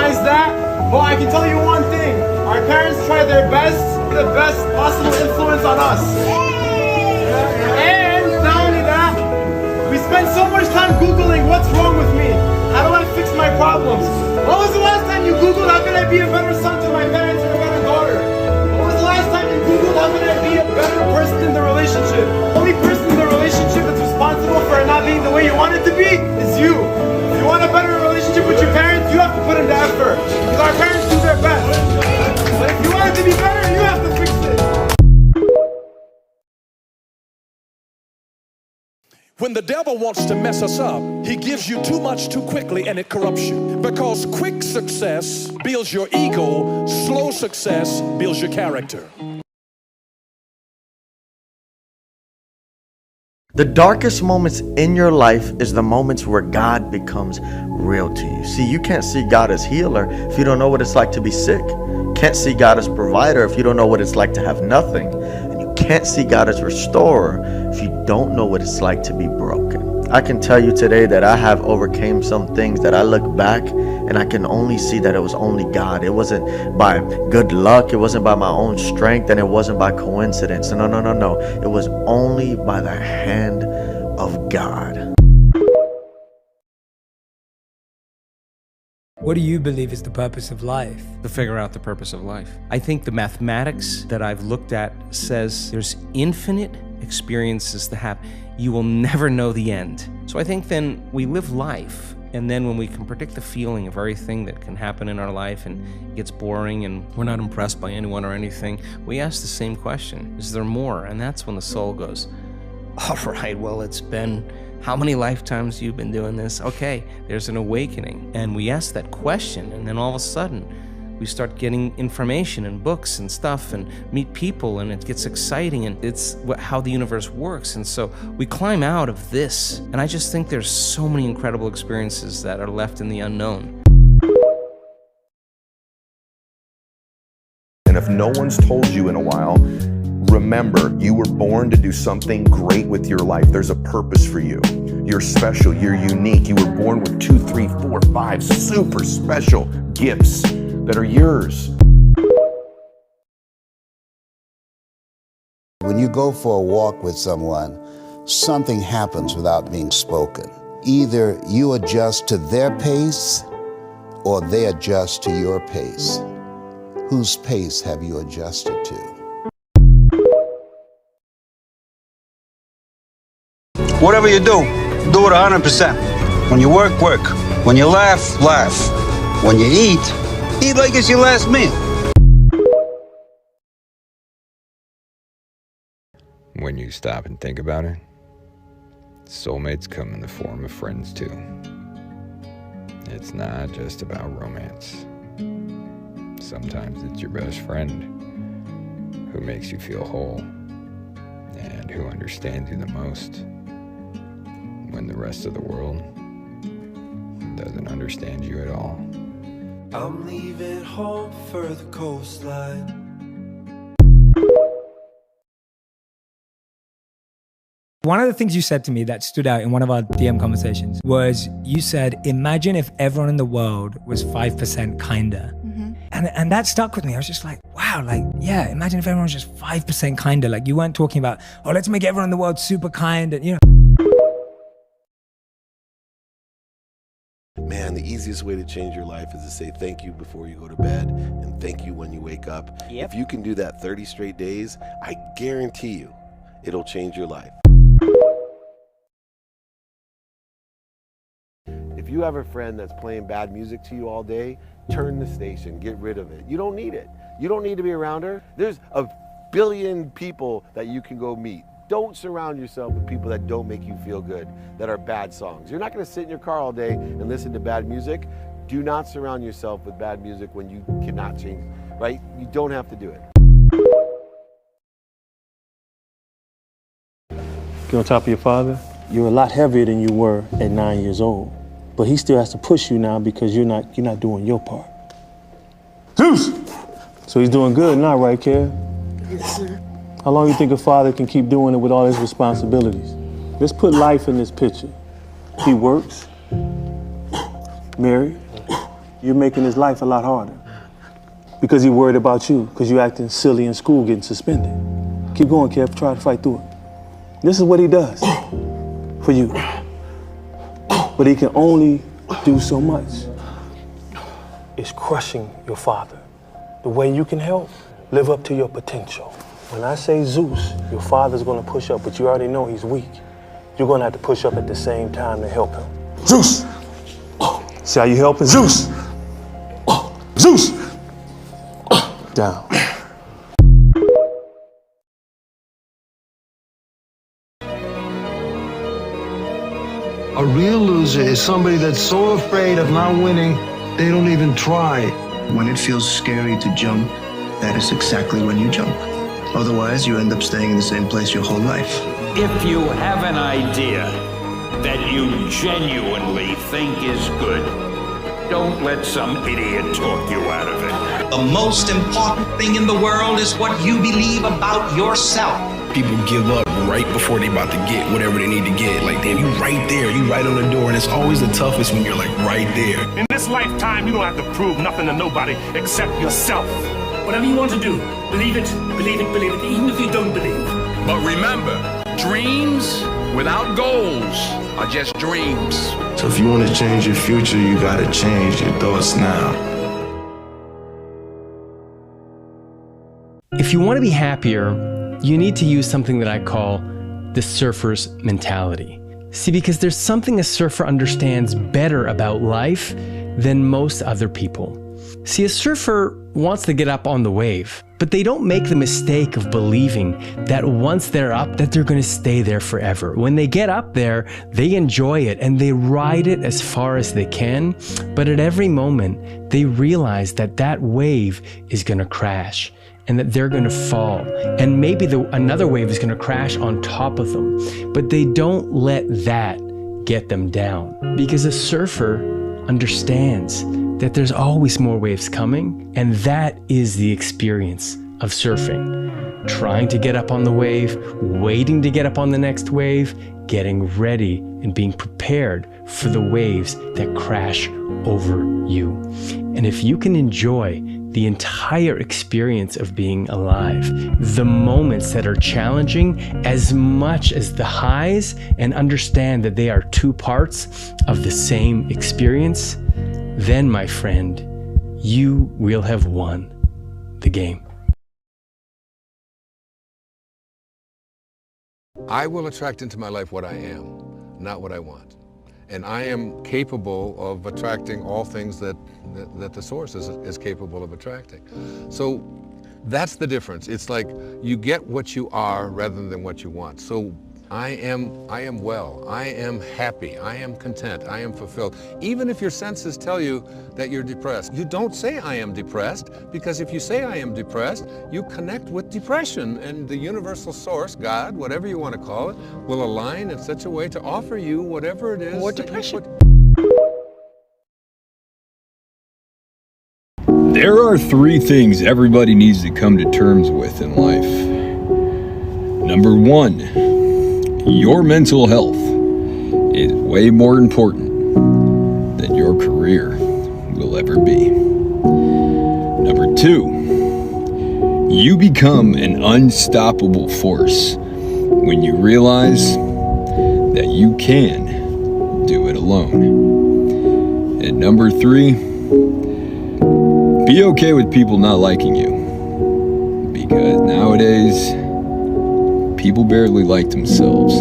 recognize that, but I can tell you one thing. Our parents try their best, the best possible influence on us. And not only that, we spend so much time Googling what's wrong with me. How do I fix my problems? When was the last time you Googled how can I be a better son to my parents or a better daughter? When was the last time you Googled how can I be a better person in the relationship? The only person in the relationship that's responsible for it not being the way you want it to be is you. If you want a better relationship with your parents, you have to put in the effort. Because our parents do their best. But if you want it to be better, you have to fix it. When the devil wants to mess us up, he gives you too much too quickly and it corrupts you. Because quick success builds your ego, slow success builds your character. The darkest moments in your life is the moments where God becomes real to you. See, you can't see God as healer if you don't know what it's like to be sick. Can't see God as provider if you don't know what it's like to have nothing. And you can't see God as restorer if you don't know what it's like to be broken. I can tell you today that I have overcame some things that I look back and I can only see that it was only God. It wasn't by good luck. It wasn't by my own strength, and it wasn't by coincidence. No. It was only by the hand of God. What do you believe is the purpose of life? To figure out the purpose of life. I think the mathematics that I've looked at says there's infinite experiences to have. You will never know the end. So I think then we live life, and then when we can predict the feeling of everything that can happen in our life and it gets boring and we're not impressed by anyone or anything, we ask the same question, is there more? And that's when the soul goes, all right, well, it's been how many lifetimes you've been doing this? Okay, there's an awakening. And we ask that question, and then all of a sudden, we start getting information and books and stuff and meet people, and it gets exciting, and it's how the universe works. And so we climb out of this, and I just think there's so many incredible experiences that are left in the unknown. And if no one's told you in a while, remember, you were born to do something great with your life. There's a purpose for you. You're special, you're unique. You were born with 2, 3, 4, 5 super special gifts that are yours. When you go for a walk with someone, something happens without being spoken. Either you adjust to their pace or they adjust to your pace. Whose pace have you adjusted to? Whatever you do it 100%. When you work, work. When you laugh, laugh. When you eat like it's your last meal. When you stop and think about it, soulmates come in the form of friends too. It's not just about romance. Sometimes it's your best friend who makes you feel whole and who understands you the most when the rest of the world doesn't understand you at all. I'm leaving home for the coastline. One of the things you said to me that stood out in one of our DM conversations was you said, imagine if everyone in the world was 5% kinder. And that stuck with me. I was just like, wow, like, yeah, imagine if everyone was just 5% kinder. Like, you weren't talking about, oh, let's make everyone in the world super kind. And, you know. Man, the easiest way to change your life is to say thank you before you go to bed and thank you when you wake up. If you can do that 30 straight days, I guarantee you it'll change your life. If you have a friend that's playing bad music to you all day, turn the station, get rid of it. You don't need it. You don't need to be around her. There's a billion people that you can go meet. Don't surround yourself with people that don't make you feel good, that are bad songs. You're not gonna sit in your car all day and listen to bad music. Do not surround yourself with bad music when you cannot change, right? You don't have to do it. Get on top of your father. You're a lot heavier than you were at 9 years old. But he still has to push you now because you're not doing your part. Zeus! So he's doing good now, right, Kev? Yes, sir. How long do you think a father can keep doing it with all his responsibilities? Let's put life in this picture. He works, married, You're making his life a lot harder. Because he's worried about you, because you're acting silly in school, getting suspended. Keep going, Kev. Try to fight through it. This is what he does for you. But he can only do so much. It's crushing your father. The way you can help, live up to your potential. When I say Zeus, your father's gonna push up, but you already know he's weak. You're gonna have to push up at the same time to help him. Zeus! See how you helping? Zeus! Zeus! Down. A real loser is somebody that's so afraid of not winning, they don't even try. When it feels scary to jump, that is exactly when you jump. Otherwise, you end up staying in the same place your whole life. If you have an idea that you genuinely think is good, don't let some idiot talk you out of it. The most important thing in the world is what you believe about yourself. People give up right before they about to get whatever they need to get. Like, damn, you right there, you right on the door, and it's always the toughest when you're like right there. In this lifetime, you don't have to prove nothing to nobody except yourself. Whatever you want to do, believe it, even if you don't believe. But remember, dreams without goals are just dreams. So if you want to change your future, you gotta change your thoughts now. If you want to be happier, you need to use something that I call the surfer's mentality. See, because there's something a surfer understands better about life than most other people. See, a surfer wants to get up on the wave, but they don't make the mistake of believing that once they're up, that they're going to stay there forever. When they get up there, they enjoy it and they ride it as far as they can, but at every moment, they realize that that wave is going to crash and that they're going to fall. And maybe another wave is going to crash on top of them, but they don't let that get them down, because a surfer understands that there's always more waves coming, and that is the experience of surfing. Trying to get up on the wave, waiting to get up on the next wave, getting ready and being prepared for the waves that crash over you. And if you can enjoy the entire experience of being alive, the moments that are challenging as much as the highs, and understand that they are two parts of the same experience, then, my friend, you will have won the game. I will attract into my life what I am, not what I want. And I am capable of attracting all things that the source is capable of attracting. So that's the difference. It's like you get what you are rather than what you want. So I am well, I am happy, I am content, I am fulfilled. Even if your senses tell you that you're depressed, you don't say I am depressed, because if you say I am depressed, you connect with depression, and the universal source, God, whatever you want to call it, will align in such a way to offer you whatever it is. More depression. There are three things everybody needs to come to terms with in life. Number one, your mental health is way more important than your career will ever be. Number two, you become an unstoppable force when you realize that you can do it alone. And number three, be okay with people not liking you, because nowadays, people barely like themselves.